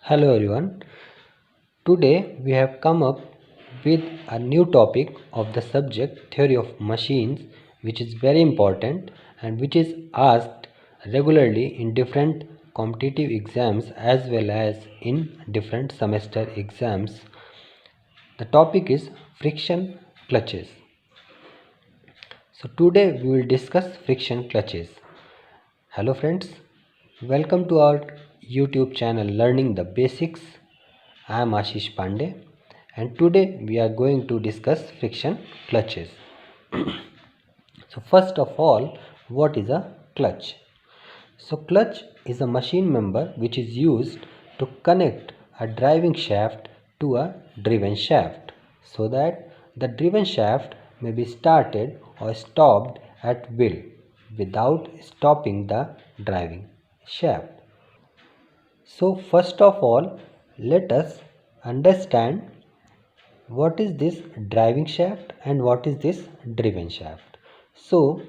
Hello everyone. Today we have come up with a new topic of the subject theory of machines, which is very important and which is asked regularly in different competitive exams as well as in different semester exams. The topic is friction clutches. So today we will discuss friction clutches. Hello friends, welcome to our YouTube channel Learning the Basics. I am Ashish Pandey and today we are going to discuss friction clutches. So first of all, what is a clutch? So clutch is a machine member which is used to connect a driving shaft to a driven shaft so that the driven shaft may be started or stopped at will without stopping the driving shaft. So first of all, let us understand what is this driving shaft and what is this driven shaft. So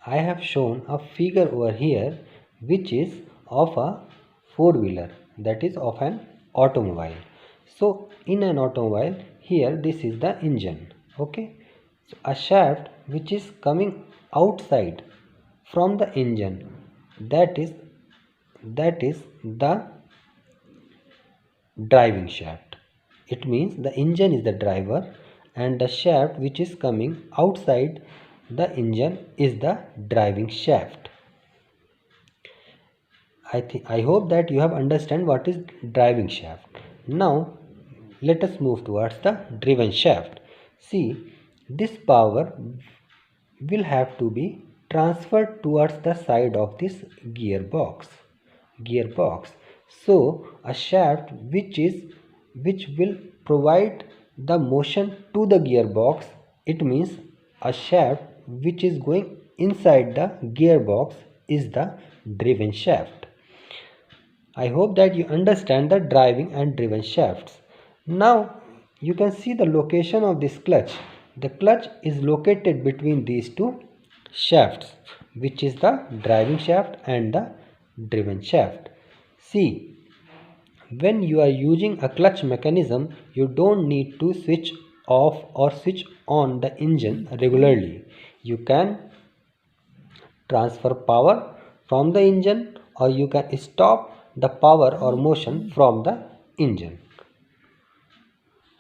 I have shown a figure over here which is of a four-wheeler, that is of an automobile. So in an automobile, here this is the engine. Okay, so a shaft which is coming outside from the engine, that is the driving shaft. It means the engine is the driver and the shaft which is coming outside the engine is the driving shaft. I hope that you have understand what is driving shaft. Now let us move towards the driven shaft. See, this power will have to be transferred towards the side of this gearbox. So a shaft which will provide the motion to the gearbox, it means a shaft which is going inside the gearbox is the driven shaft. I hope that you understand the driving and driven shafts. Now you can see the location of this clutch. The clutch is located between these two shafts, which is the driving shaft and the driven shaft. See, when you are using a clutch mechanism, you don't need to switch off or switch on the engine regularly. You can transfer power from the engine or you can stop the power or motion from the engine.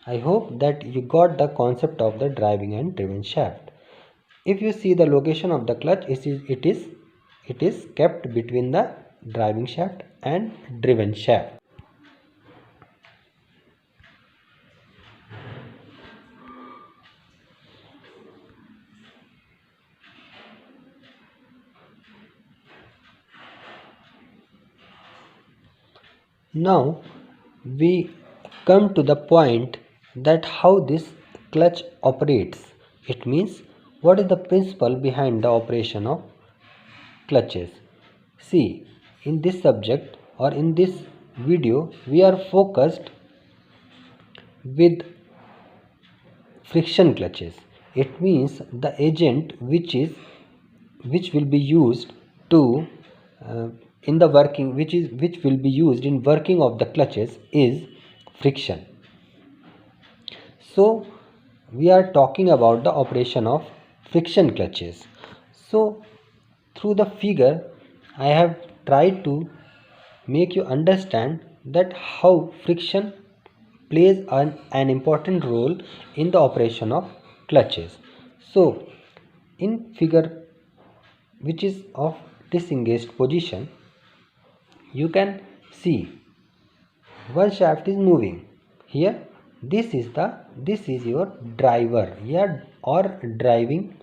I hope that you got the concept of the driving and driven shaft. If you see the location of the clutch, it is kept between the driving shaft and driven shaft. Now we come to the point that how this clutch operates. It means what is the principle behind the operation of clutches. See, in this subject or in this video we are focused with friction clutches. It means the agent which will be used to in the working which will be used in working of the clutches is friction. So we are talking about the operation of friction clutches. So through the figure I have tried to make you understand that how friction plays an important role in the operation of clutches. So in figure which is of disengaged position, you can see one shaft is moving. Here this is your driver, yeah, or driving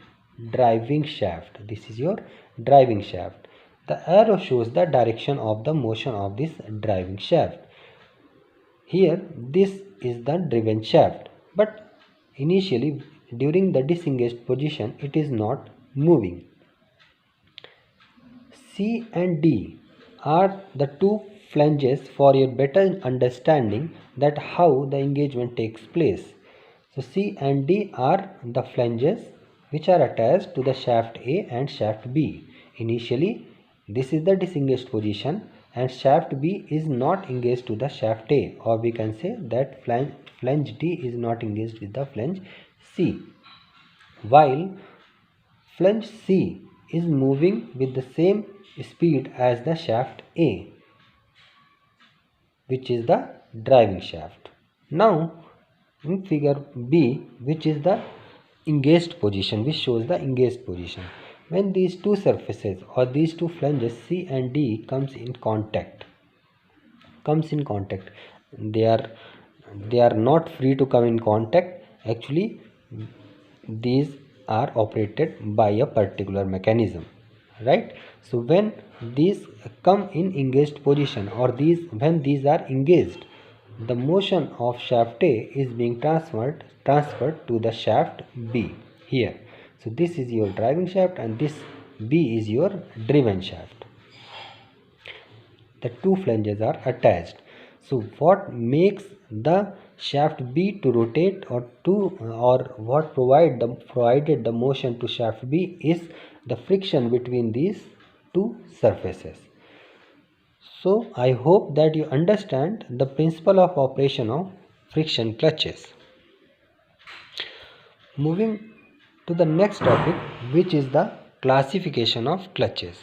shaft. This is your driving shaft. The arrow shows the direction of the motion of this driving shaft. Here this is the driven shaft, but initially during the disengaged position it is not moving. C and D are the two flanges for your better understanding that how the engagement takes place. So C and D are the flanges which are attached to the shaft A and shaft B. Initially this is the disengaged position and shaft B is not engaged to the shaft A, or we can say that flange D is not engaged with the flange C, while flange C is moving with the same speed as the shaft A, which is the driving shaft. Now in figure B, which is the engaged position, which shows the engaged position, when these two surfaces or these two flanges C and D comes in contact, they are not free to come in contact. Actually these are operated by a particular mechanism, right? So when these come in engaged position, or when these are engaged, the motion of shaft A is being transferred to the shaft B here. So this is your driving shaft and this B is your driven shaft. The two flanges are attached. So what makes the shaft B to rotate, or what provided the motion to shaft B is the friction between these two surfaces. So I hope that you understand the principle of operation of friction clutches. Moving to the next topic, which is the classification of clutches.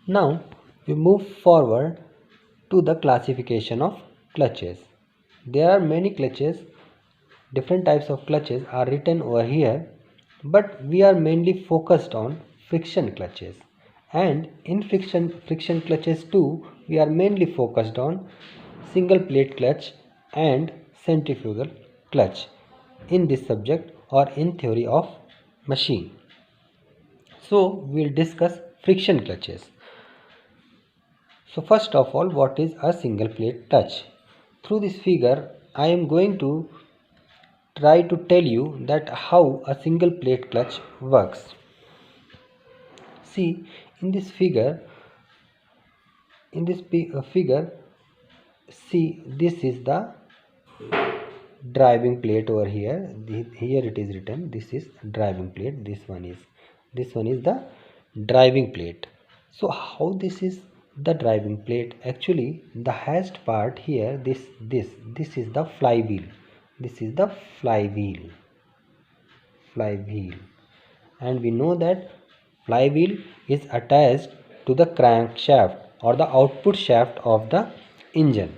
Now we move forward to the classification of clutches. There are many clutches, different types of clutches are written over here, but we are mainly focused on friction clutches. And in friction clutches too, we are mainly focused on single plate clutch and centrifugal clutch in this subject, or in theory of machine. So we will discuss friction clutches. So first of all, what is a single plate clutch? Through this figure, I am going to try to tell you that how a single plate clutch works. See, in this figure, see, this is the driving plate over here. Here it is written, this is driving plate, this one is the driving plate. So how this is the driving plate? Actually the hatched part here, this is the flywheel. This is the flywheel, and we know that flywheel is attached to the crankshaft or the output shaft of the engine.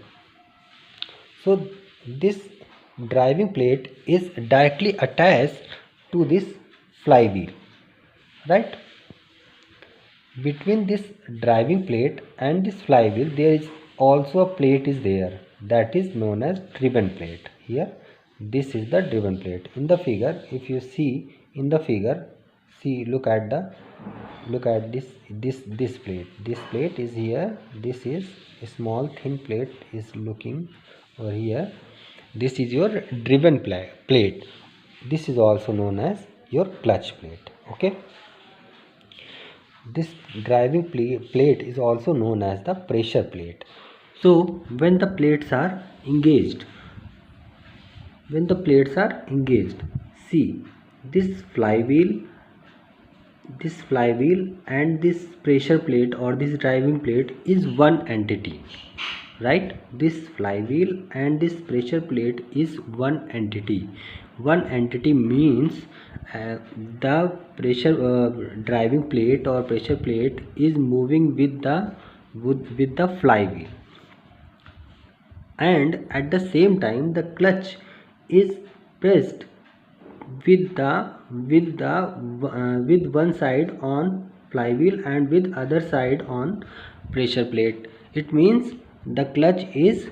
So this driving plate is directly attached to this flywheel, right? Between this driving plate and this flywheel there is also a plate is there, that is known as driven plate. Here this is the driven plate. In the figure, if you see in the figure, see, look at this plate. This plate is here, this is a small thin plate is looking over here. This is your driven plate. This is also known as your clutch plate. Okay, this driving plate is also known as the pressure plate. So when the plates are engaged, see, this flywheel and this pressure plate or this driving plate is one entity, right? This flywheel and this pressure plate is one entity. One entity means the driving plate or pressure plate is moving with the flywheel, and at the same time the clutch is pressed with one side on flywheel and with other side on pressure plate. It means the clutch is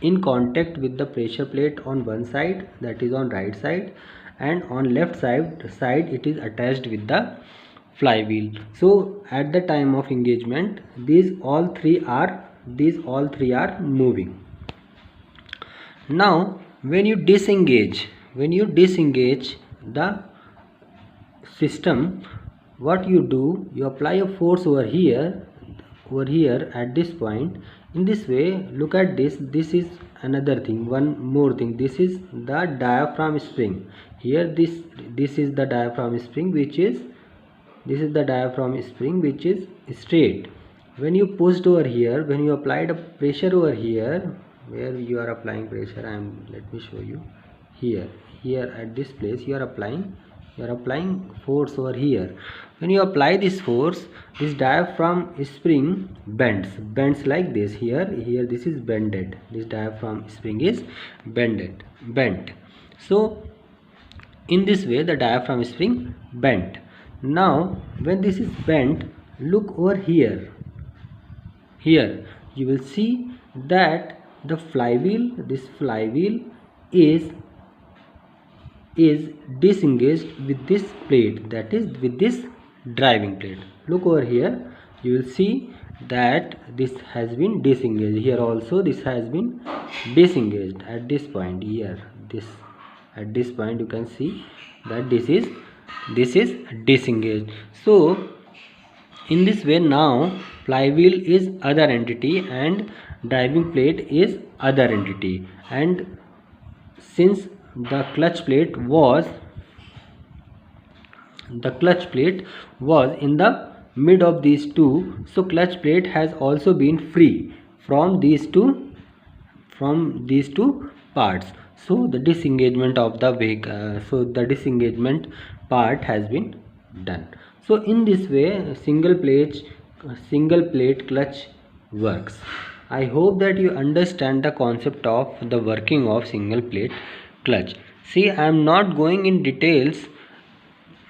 in contact with the pressure plate on one side, that is on right side, and on left side it is attached with the flywheel. So at the time of engagement these all three are moving. Now when you disengage the system, what you do, you apply a force over here at this point. In this way, look at this is another thing, one more thing. This is the diaphragm spring. here this is the diaphragm spring which is straight. When you pushed over here, when you applied a pressure over here, where you are applying pressure, let me show you. Here at this place you are applying force over here. When you apply this force, this diaphragm spring bends like this. Here this is bended, this diaphragm spring is bent. So in this way the diaphragm spring bent. Now when this is bent, look over here. Here you will see that the this flywheel is disengaged with this plate, that is with this driving plate. Look over here, you will see that this has been disengaged. Here also this has been disengaged at this point. Here at this point you can see that this is disengaged. So in this way, now flywheel is other entity and driving plate is other entity, and since the clutch plate was in the mid of these two, so clutch plate has also been free from these two parts. So the disengagement of the vehicle, so the disengagement part has been done. So in this way single plate clutch works. I hope that you understand the concept of the working of single plate clutch. See, I am not going in details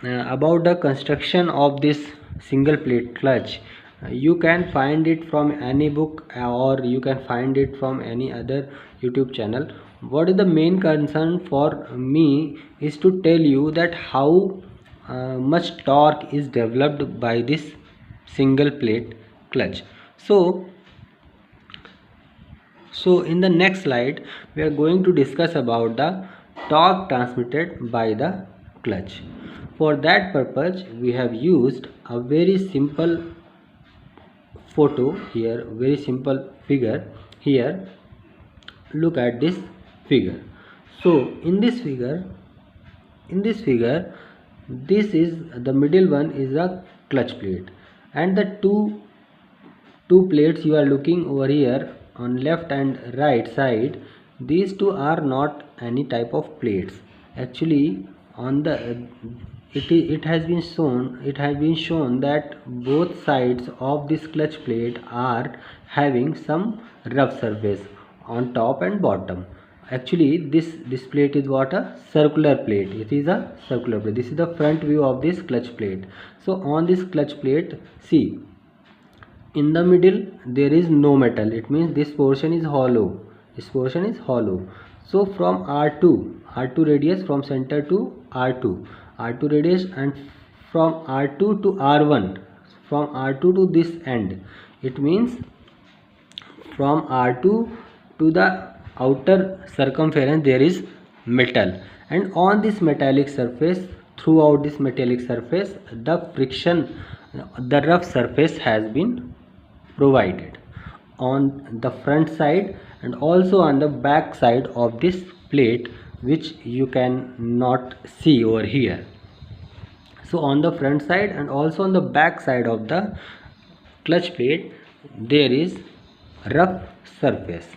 about the construction of this single plate clutch. You can find it from any book or you can find it from any other YouTube channel. What is the main concern for me is to tell you that how much torque is developed by this single plate clutch. So in the next slide we are going to discuss about the torque transmitted by the clutch. For that purpose we have used a very simple photo here, very simple figure here. Look at this figure. So in this figure, this is the middle one is a clutch plate, and the two plates you are looking over here on left and right side, these two are not any type of plates. Actually on the it has been shown that both sides of this clutch plate are having some rough surface on top and bottom. Actually this plate is what? A circular plate. It is a circular plate. This is the front view of this clutch plate. So on this clutch plate, see, in the middle there is no metal. It means this portion is hollow. So from R2 radius, from center to R2 radius, and from R2 to R1, from R2 to this end, it means from R2 to the outer circumference there is metal, and on this metallic surface, throughout this metallic surface, the friction, the rough surface has been provided on the front side and also on the back side of this plate, which you can not see over here. So on the front side and also on the back side of the clutch plate there is rough surface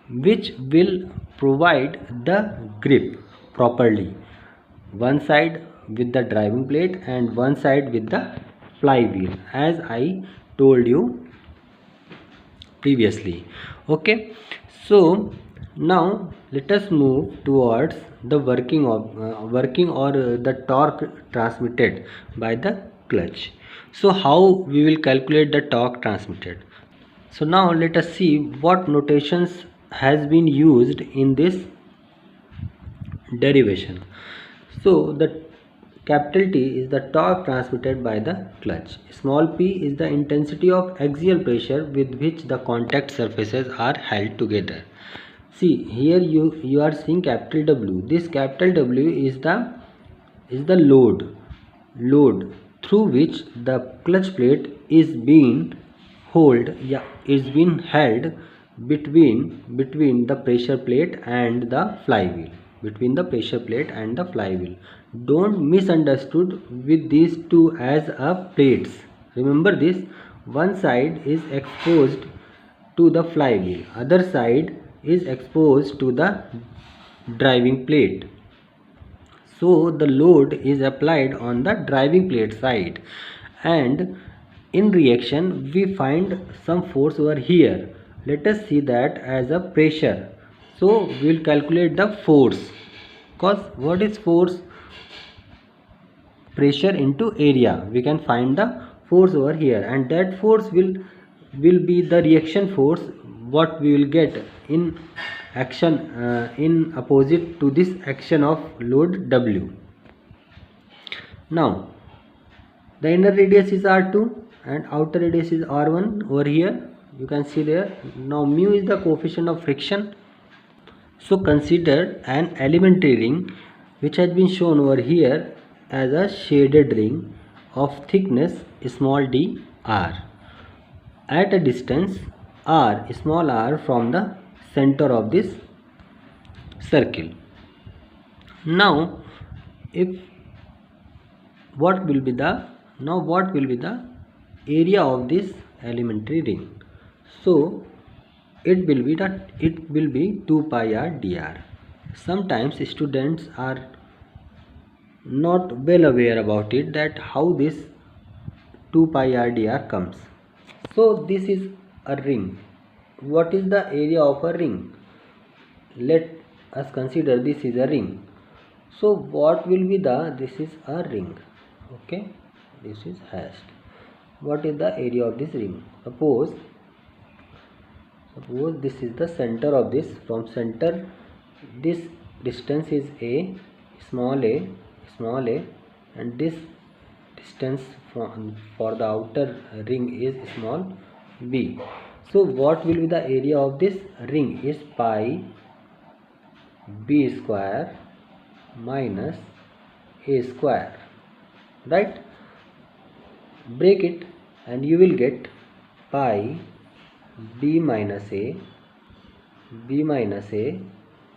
which will provide the grip properly, one side with the driving plate and one side with the flywheel, as I told you previously. Okay, so now let us move towards the working or the torque transmitted by the clutch. So how we will calculate the torque transmitted? So now let us see what notations has been used in this derivation. So the capital T is the torque transmitted by the clutch. Small p is the intensity of axial pressure with which the contact surfaces are held together. See, here you are seeing capital W. This capital W is the load through which the clutch plate is being held between the pressure plate and the flywheel. between the pressure plate and the flywheel. Don't misunderstood with these two as a plates. Remember this, one side is exposed to the flywheel, other side is exposed to the driving plate. So the load is applied on the driving plate side, and in reaction we find some force over here. Let us see that as a pressure. So we will calculate the force, because what is force? Pressure into area. We can find the force over here, and that force will be the reaction force what we will get in action, in opposite to this action of load W. Now the inner radius is R2 and outer radius is R1 over here. You can see there. Now mu is the coefficient of friction. So consider an elementary ring which has been shown over here as a shaded ring of thickness small d r at a distance r, small r, from the center of this circle. Now what will be the area of this elementary ring? So it will be 2 pi r dr. Sometimes students are not well aware about it, that how this 2 pi r dr comes. So this is a ring. What is the area of a ring? Let us consider this is a ring. So what will be this is a ring. Okay, this is hashed. What is the area of this ring? Suppose this is the center of this. From center this distance is a, small a, and this distance for the outer ring is small b. So what will be the area of this ring? Is pi b square minus a square, right? Break it and you will get pi b minus a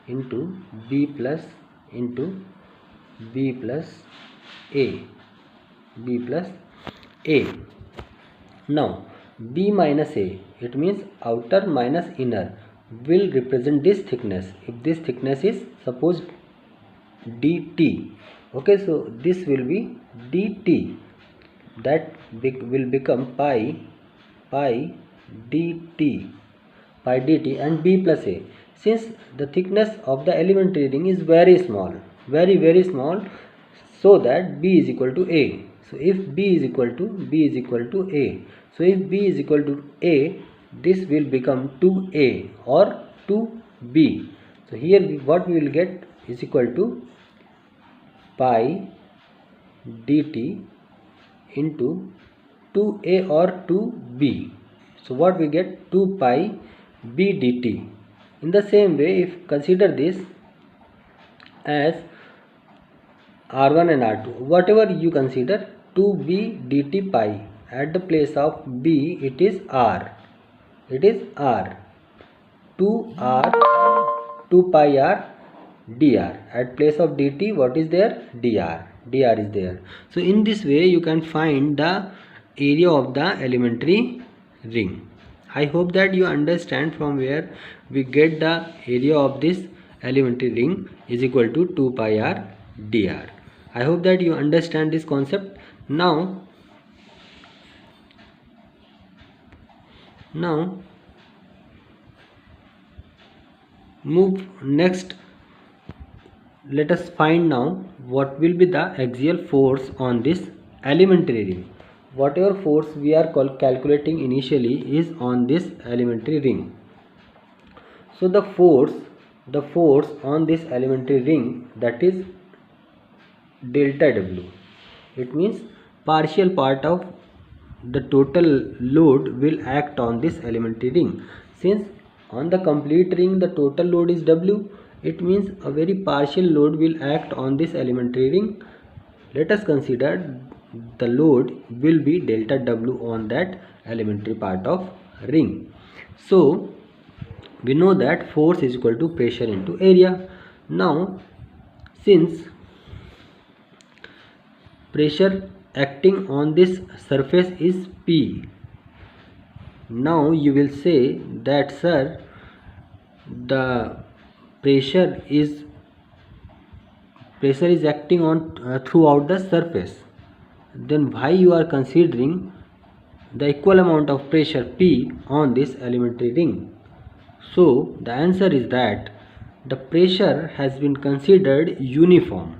into b plus a. Now b minus a, it means outer minus inner, will represent this thickness. If this thickness is suppose dt, okay, so this will be dt, that will become pi dt, and b plus a. Since the thickness of the elementary ring is very small, very small, so that b is equal to a. So if b is equal to a, so if b is equal to a, this will become 2a or 2b. So here what we will get is equal to pi dt into 2a or 2b. So what we get? 2 pi b dt. In the same way, if consider this as R1 and R2, whatever you consider, 2b dt pi, at the place of b it is r, 2 pi r dr. At place of dt what is there? dr is there. So in this way you can find the area of the elementary ring. I hope that you understand from where we get the area of this elementary ring is equal to 2 pi r dr. I hope that you understand this concept. Now move next. Let us find now what will be the axial force on this elementary ring. Whatever force we are calculating initially is on this elementary ring. So the force on this elementary ring, that is delta W. It means partial part of the total load will act on this elementary ring. Since on the complete ring the total load is W, it means a very partial load will act on this elementary ring. Let us consider the load will be delta W on that elementary part of ring. So we know that force is equal to pressure into area. Now Since pressure acting on this surface is P, now you will say that, sir, the pressure is acting on throughout the surface. Then why you are considering the equal amount of pressure P on this elementary ring? So the answer is that the pressure has been considered uniform,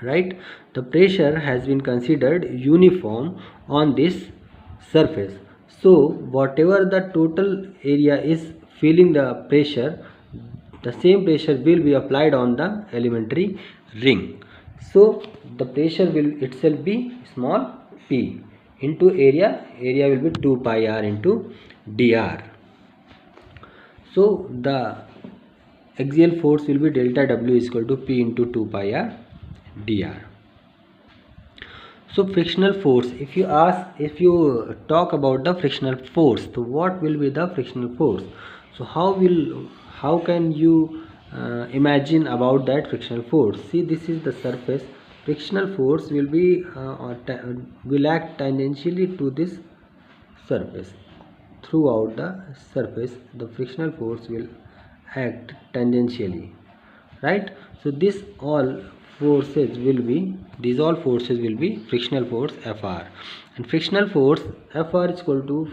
right? The pressure has been considered uniform on this surface. So whatever the total area is feeling the pressure, the same pressure will be applied on the elementary ring. So the pressure will itself be small p into area will be 2 pi r into dr. So the axial force will be delta W is equal to P into 2 pi r dr. So frictional force, if you talk about the frictional force, so what will be the frictional force? So how can you imagine about that frictional force? See, this is the surface. Frictional force will be will act tangentially to this surface. Throughout the surface, the frictional force will act tangentially, right? So these all forces will be frictional force Fr, and frictional force Fr is equal to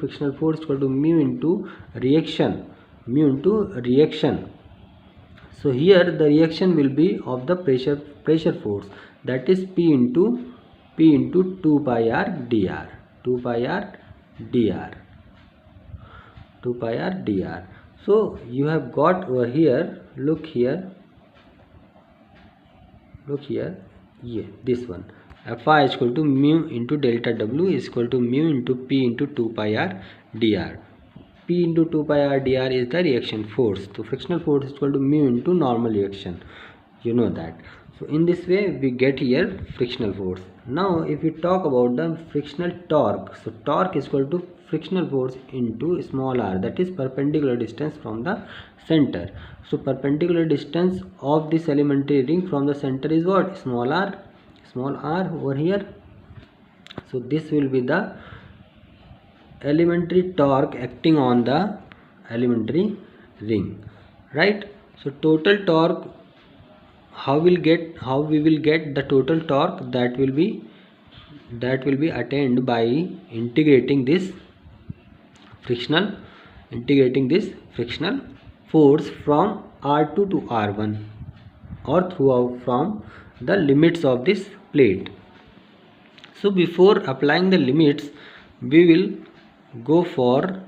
mu into reaction. So here the reaction will be of the pressure force, that is P into 2 pi r dr. 2 pi r dr. So you have got over here, look here, yeah, this one, Fi is equal to mu into delta W is equal to mu into P into 2 pi r dr. P into 2 pi r dr is the reaction force. So frictional force is equal to mu into normal reaction, you know that. So in this way we get here frictional force. Now if we talk about the frictional torque, so torque is equal to frictional force into small r, that is perpendicular distance from the center. So perpendicular distance of this elementary ring from the center is what? Small r over here. So this will be the elementary torque acting on the elementary ring, right? So total torque, how we will get the total torque? That will be attained by integrating this frictional force from R2 to R1, or throughout from the limits of this plate. So before applying the limits, we will go for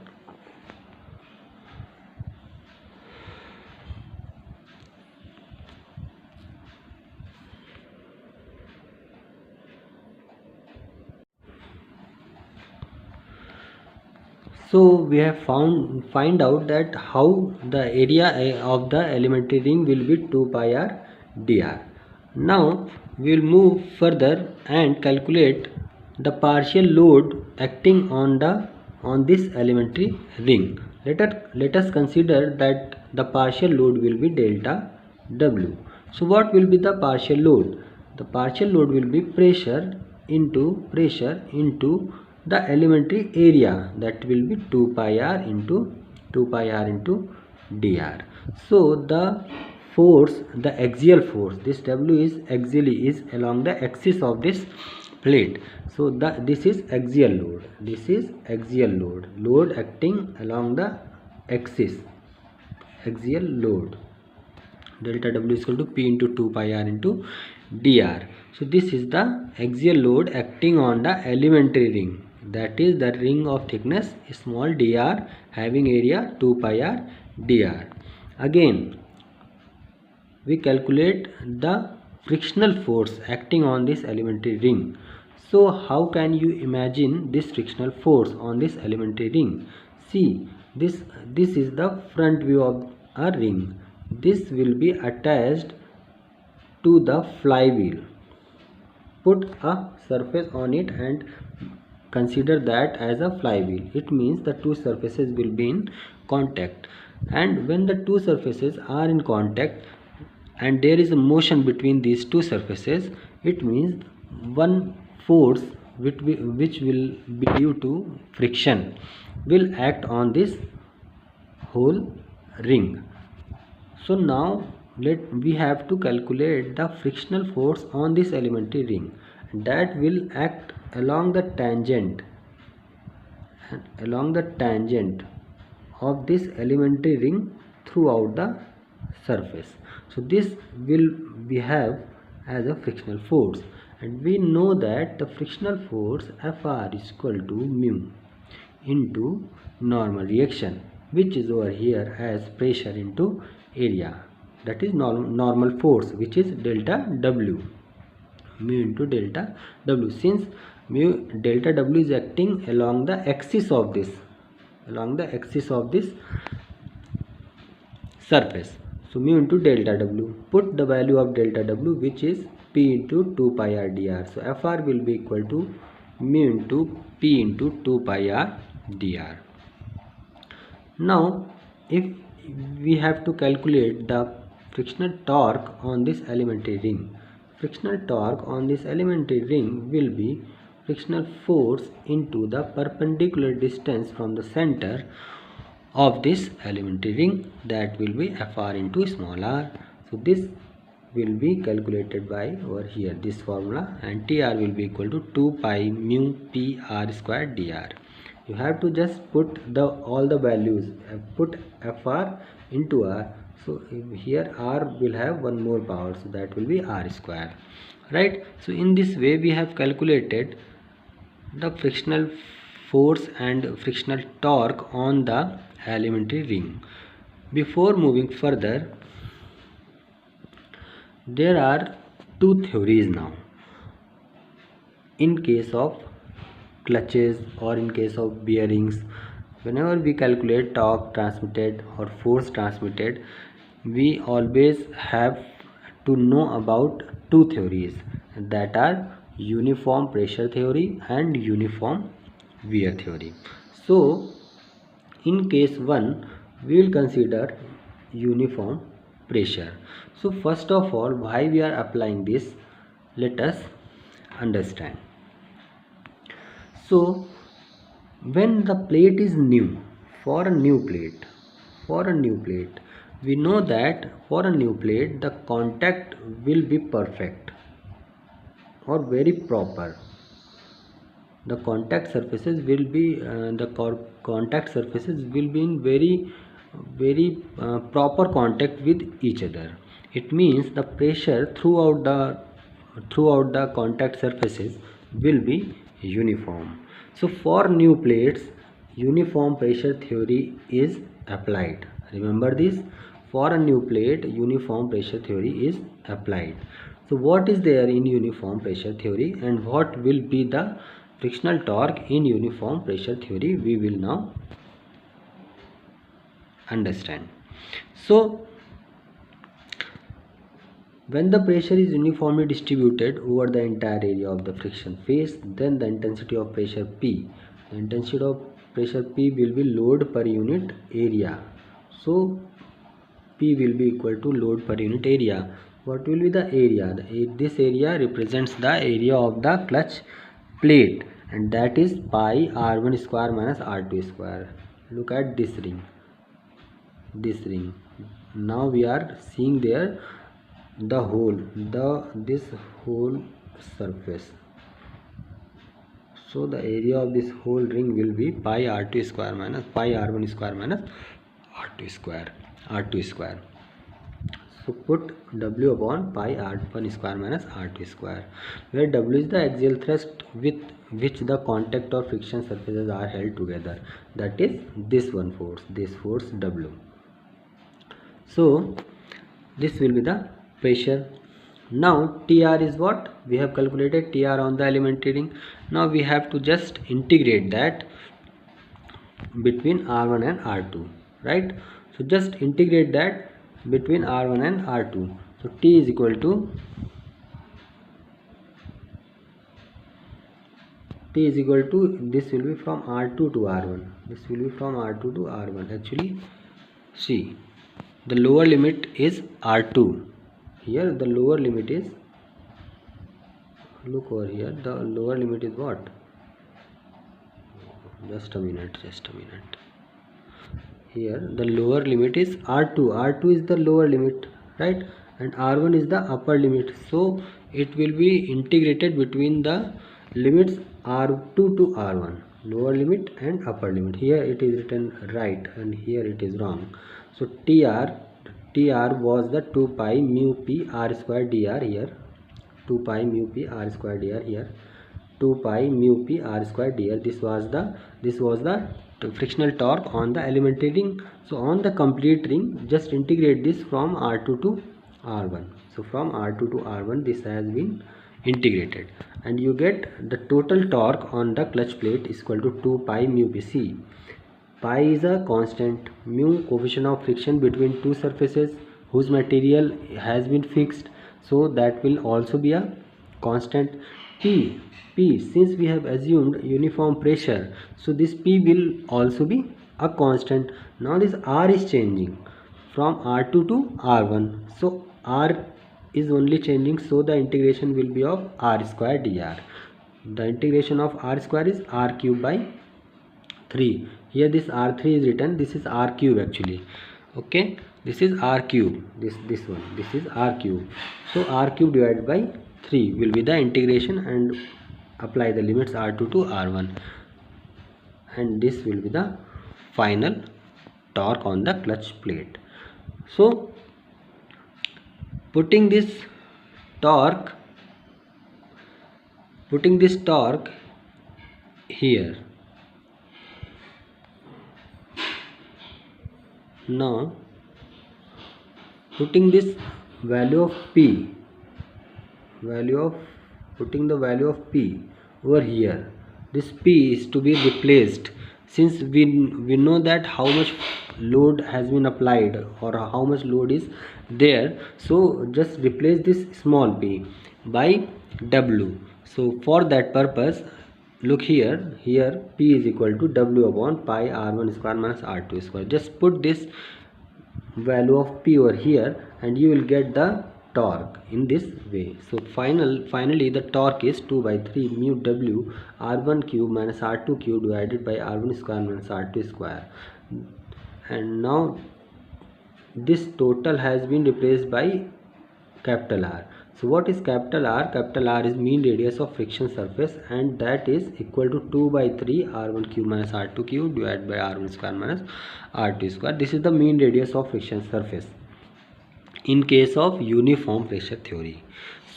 we have find out that how the area of the elementary ring will be 2 pi r dr. Now we will move further and calculate the partial load acting on this elementary ring. Let us consider that the partial load will be delta W. So what will be the partial load? The partial load will be pressure into the elementary area, that will be 2 pi r into dr. So the force, the axial force, this W is axially is along the axis of this plate. So this is axial load acting along the axis, axial load. Delta W is equal to P into 2 pi r into dr. So this is the axial load acting on the elementary ring, that is the ring of thickness small dr having area 2 pi r dr. Again we calculate the frictional force acting on this elementary ring. So how can you imagine this frictional force on this elementary ring? See, this is the front view of a ring. This will be attached to the flywheel. Put a surface on it and consider that as a flywheel. It means the two surfaces will be in contact, and when the two surfaces are in contact, and there is a motion between these two surfaces, it means one force which will be due to friction will act on this whole ring. So now we have to calculate the frictional force on this elementary ring that will act along the tangent of this elementary ring throughout the surface. So this will we have as a frictional force, and we know that the frictional force Fr is equal to mu into normal reaction, which is over here as pressure into area, that is normal force, which is delta W, mu into delta W, since delta W is acting along the axis of this surface. So mu into delta W, put the value of delta W, which is P into 2 pi r dr. So Fr will be equal to mu into P into 2 pi r dr. Now if we have to calculate the frictional torque on this elementary ring, frictional torque on this elementary ring will be frictional force into the perpendicular distance from the center of this elementary ring, that will be Fr into small r. So this will be calculated by over here this formula, and Tr will be equal to 2 pi mu P r square dr. You have to just put all the values, put Fr into r. So here r will have one more power, so that will be r square, right? So in this way we have calculated the frictional force and frictional torque on the elementary ring. Before moving further, there are two theories now. In case of clutches or in case of bearings, whenever we calculate torque transmitted or force transmitted, we always have to know about two theories, that are uniform pressure theory and uniform wear theory. So in case 1 we will consider uniform pressure. So first of all, why we are applying this, let us understand. So when the plate is new, for a new plate, we know that for a new plate the contact will be perfect or very proper. The contact surfaces will be in very proper contact with each other. It means the pressure throughout the contact surfaces will be uniform. So for new plates, uniform pressure theory is applied. Remember this, for a new plate uniform pressure theory is applied. So what is there in uniform pressure theory and what will be the frictional torque in uniform pressure theory, we will now understand. So when the pressure is uniformly distributed over the entire area of the friction face, then the intensity of pressure P will be load per unit area. So P will be equal to load per unit area. What will be the area? This area represents the area of the clutch plate, and that is pi r1 square minus r2 square. Look at this ring. Now we are seeing there this whole surface. So the area of this whole ring will be pi r2 square minus pi r1 square minus r2 square. So put W upon pi r1 square minus r2 square, where W is the axial thrust with which the contact or friction surfaces are held together, that is this force W. So this will be the pressure. Now Tr is what? We have calculated Tr on the elementary ring. Now we have to just integrate that between R1 and R2, right? So just integrate that between R1 and R2. So T is equal to this will be from R2 to R1. Actually, see, the lower limit is R2 here the lower limit is, look over here, the lower limit is what? Just a minute. Here the lower limit is R2 is the lower limit, right, and R1 is the upper limit. So it will be integrated between the limits R2 to R1, lower limit and upper limit. Here it is written right and here it is wrong. So TR was the 2 pi mu p r square dr here, 2 pi mu p r square dr here, 2 pi mu p r square dr. This was the frictional torque on the elementary ring. So on the complete ring, just integrate this from R2 to R1. So from R2 to R1 this has been integrated, and you get the total torque on the clutch plate is equal to 2 pi mu p. C. Pi is a constant, mu coefficient of friction between two surfaces whose material has been fixed, so that will also be a constant. P, since we have assumed uniform pressure, so this P will also be a constant. Now this R is changing from R2 to R1, so R is only changing, so the integration will be of R square dr. The integration of R square is R cube by 3. Here this R3 is written, this is R cube actually, okay, this is R cube, this is R cube. So R cube divided by 3 will be the integration, and apply the limits R2 to R1, and this will be the final torque on the clutch plate. So putting this torque here, now putting this value of P, putting the value of P over here, this P is to be replaced, since we know that how much load has been applied or how much load is there. So just replace this small p by W. So for that purpose, look here P is equal to W upon pi R1 square minus R2 square. Just put this value of P over here and you will get the torque in this way. So finally the torque is 2 by 3 mu W R1 cube minus R2 cube divided by R1 square minus R2 square. And now this total has been replaced by capital R. So what is capital R? Capital R is mean radius of friction surface, and that is equal to 2 by 3 R1 cube minus R2 cube divided by R1 square minus R2 square. This is the mean radius of friction surface in case of uniform pressure theory.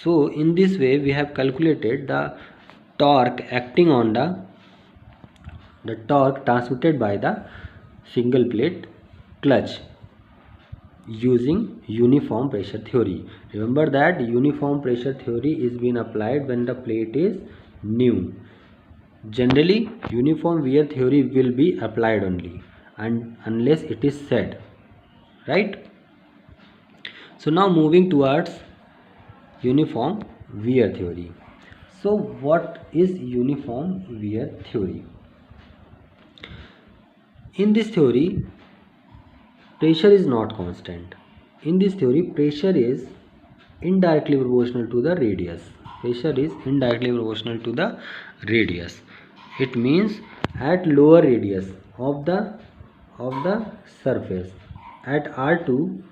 So in this way we have calculated the torque acting on the torque transmitted by the single plate clutch using uniform pressure theory. Remember that uniform pressure theory is being applied when the plate is new. Generally uniform wear theory will be applied only and unless it is said, right? So now moving towards uniform wear theory. So what is uniform wear theory? In this theory, pressure is not constant. In this theory, pressure is indirectly proportional to the radius. Pressure is indirectly proportional to the radius. It means at lower radius of the surface, at R2,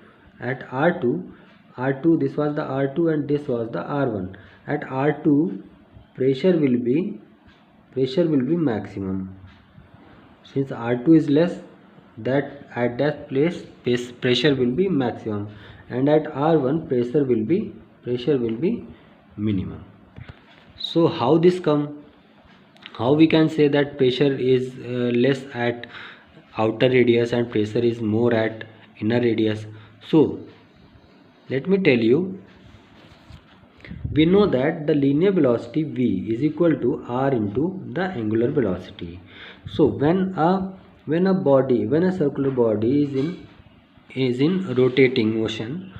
this was the R2 and this was the R1. At R2, pressure will be maximum. Since R2 is less, that at that place pressure will be maximum, and at R1 pressure will be minimum. So how this come? How we can say that pressure is less at outer radius and pressure is more at inner radius? So let me tell you, we know that the linear velocity v is equal to r into the angular velocity. So when a circular body is in rotating motion,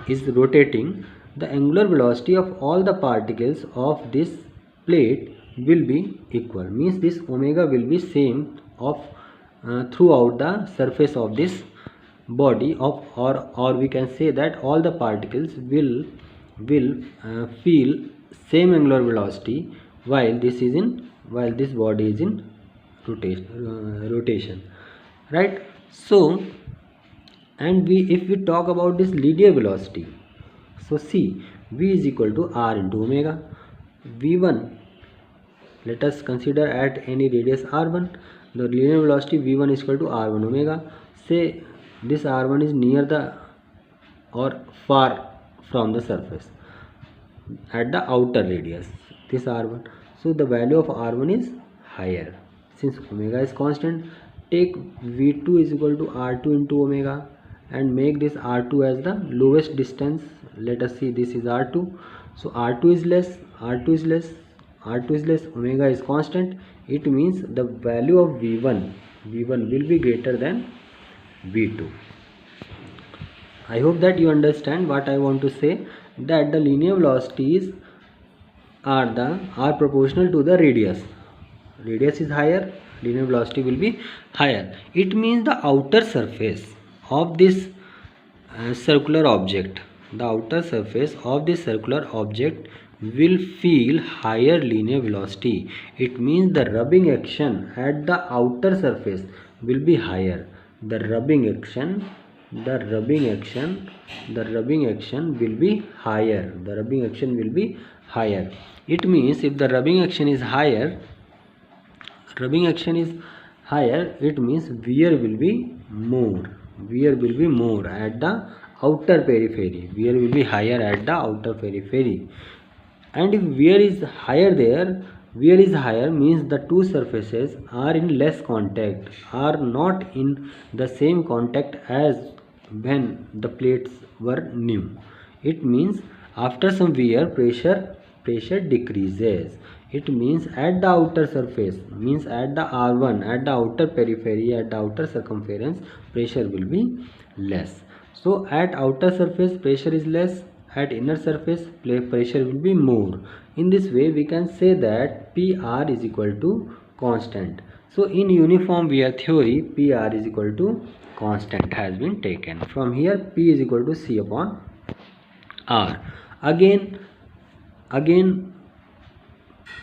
the angular velocity of all the particles of this plate will be equal. Means this omega will be same of throughout the surface of this body of, or we can say that all the particles will feel same angular velocity while this body is in rotation, right? So, and if we talk about this linear velocity, so see, v is equal to r into omega. v1, let us consider at any radius r1, the linear velocity v1 is equal to r1 omega. Say this r1 is near the or far from the surface at the outer radius, this r1. So the value of r1 is higher. Since omega is constant, take v2 is equal to r2 into omega and make this r2 as the lowest distance. Let us see, this is r2. So r2 is less, omega is constant. It means the value of v1 will be greater than v2. I hope that you understand what I want to say, that the linear velocities are proportional to the radius. Radius is higher, linear velocity will be higher. It means the outer surface of this circular object, will feel higher linear velocity. It means the rubbing action at the outer surface will be higher. The rubbing action will be higher. It means if the rubbing action is higher, it means wear will be more at the outer periphery. Wear will be higher at the outer periphery. And if wear is higher means the two surfaces are in less contact, are not in the same contact as when the plates were new. It means after some wear, pressure decreases. It means at the outer surface, means at the R1, at the outer periphery, at the outer circumference, pressure will be less. So at outer surface pressure is less, at inner surface pressure will be more. In this way we can say that PR is equal to constant. So in uniform wear theory, PR is equal to constant has been taken. From here P is equal to C upon R. Again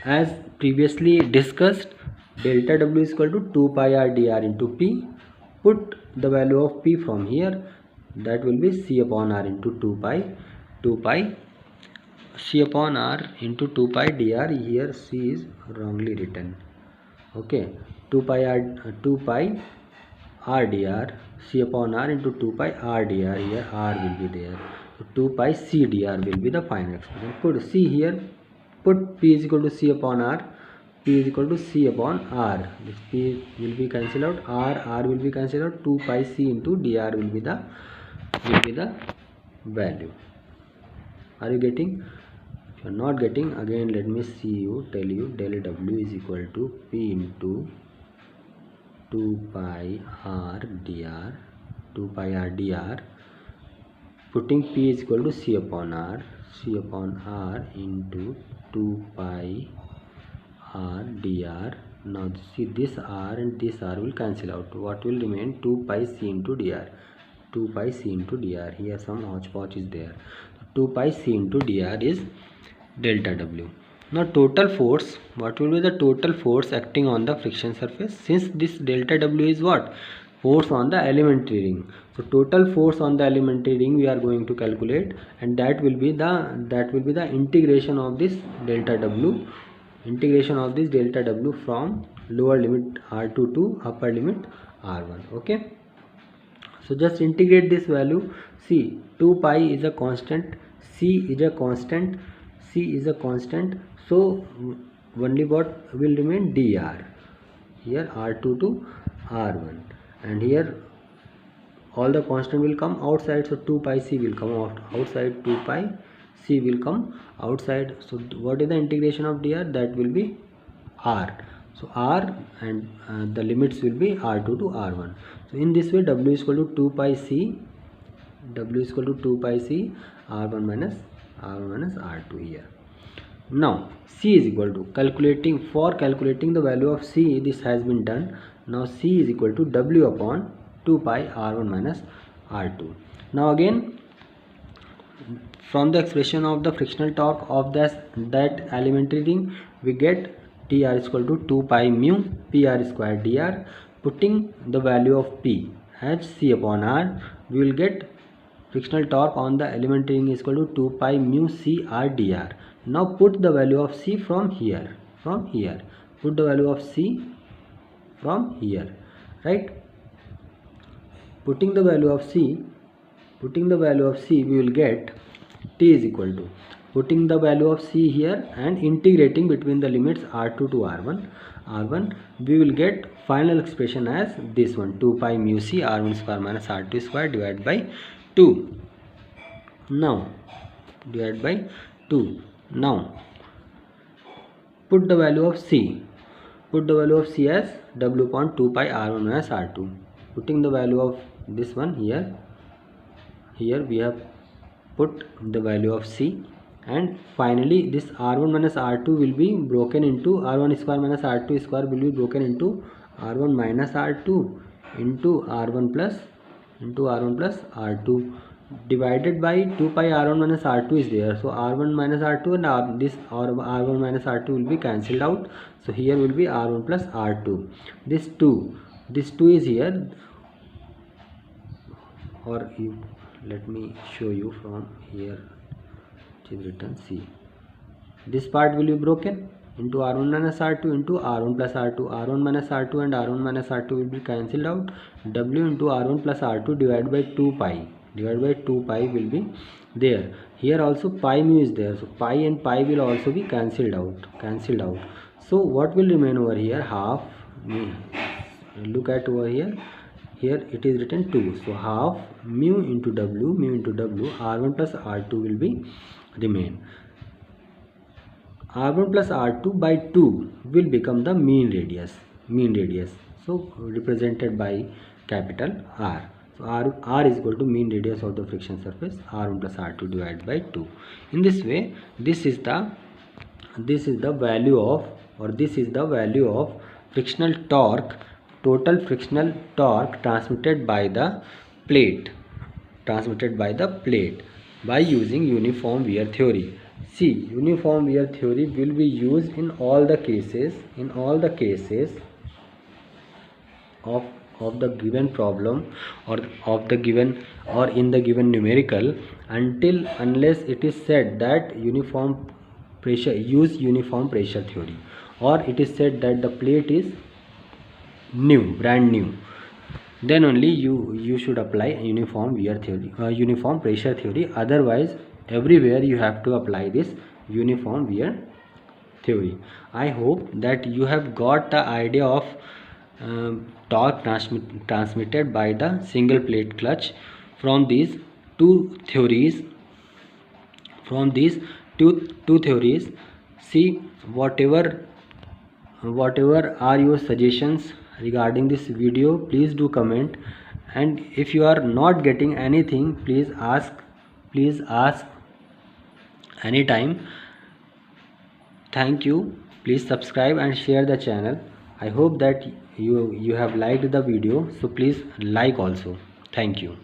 as previously discussed, delta W is equal to 2 pi r dr into P. Put the value of P from here, that will be C upon R into 2 pi C upon R into 2 pi dr. Here C is wrongly written. Okay, 2 pi r dr, C upon R into 2 pi r dr. Here R will be there. So 2 pi C dr will be the final expression. Put C here, put P is equal to C upon R. P is equal to C upon R. This P will be cancelled out. R will be cancelled out. 2 pi C into dr will be the value. Are you getting? If you are not getting, again let me tell you del W is equal to P into 2 pi r dr. Putting P is equal to C upon R into 2 pi r dr. Now see, this r and this r will cancel out. What will remain? 2 pi C into dr. 2 pi C into dr. Here some hodgepodge is there. 2 pi C into dr is delta W. Now total force, what will be the total force acting on the friction surface? Since this delta W is what? Force on the elementary ring. So total force on the elementary ring we are going to calculate, and that will be the integration of this delta W. From lower limit R2 to upper limit R1. Okay. So just integrate this value. See, 2 pi is a constant, C is a constant. So only what will remain? dr. Here R2 to R1, and here all the constant will come outside. So 2 pi C will come outside, 2 pi C will come outside. So what is the integration of dr? That will be R. So R and the limits will be R2 to R1. So in this way W is equal to 2 pi C, R1 minus R2 here. Now C is equal to calculating the value of C, this has been done. Now C is equal to W upon 2 pi R1 minus R2. Now again, from the expression of the frictional torque of that elementary ring, we get Tr is equal to 2 pi mu Pr square dr. Putting the value of P as C upon R, we will get frictional torque on the elementary ring is equal to 2 pi mu C R dr. Now put the value of C from here. Put the value of C from here, right? Putting the value of C, we will get T is equal to, putting the value of C here and integrating between the limits R2 to R1, we will get final expression as this one, 2 pi mu C R1 square minus R2 square divided by 2. Now put the value of C as W upon 2 pi R1 minus R2. Putting the value of this one here we have put the value of C, and finally this R1 minus R2 will be broken into R1 square minus R2 square will be broken into R1 minus R2 into R1 plus R2 divided by 2 pi R1 minus R2 is there. So R1 minus R2 and this R1 minus R2 will be cancelled out. So here will be R1 plus R2. This 2 is here, or let me show you from here. It is written C. This part will be broken into R1 minus R2 into R1 plus R2. R1 minus R2 and R1 minus R2 will be cancelled out. W into R1 plus R2 divided by 2 pi. Will be there. Here also pi mu is there. So pi and pi will also be cancelled out. So what will remain over here? Half. Look at over here. Here it is written 2. So half mu into W, R1 plus R2 will be remain. R1 plus R2 by 2 will become the mean radius. So represented by capital R. So R is equal to mean radius of the friction surface, R1 plus R2 divided by 2. In this way, this is the value of frictional torque, total frictional torque transmitted by the plate by using uniform wear theory. See, uniform wear theory will be used in all the cases of the given problem or in the given numerical, unless it is said that use uniform pressure theory, or it is said that the plate is brand new, then only you should apply uniform wear theory, uniform pressure theory. Otherwise everywhere you have to apply this uniform wear theory. I hope that you have got the idea of torque transmitted by the single plate clutch from these two theories. See, whatever are your suggestions regarding this video, please do comment, and if you are not getting anything, please ask anytime. Thank you. Please subscribe and share the channel. I hope that you have liked the video, so please like also. Thank you.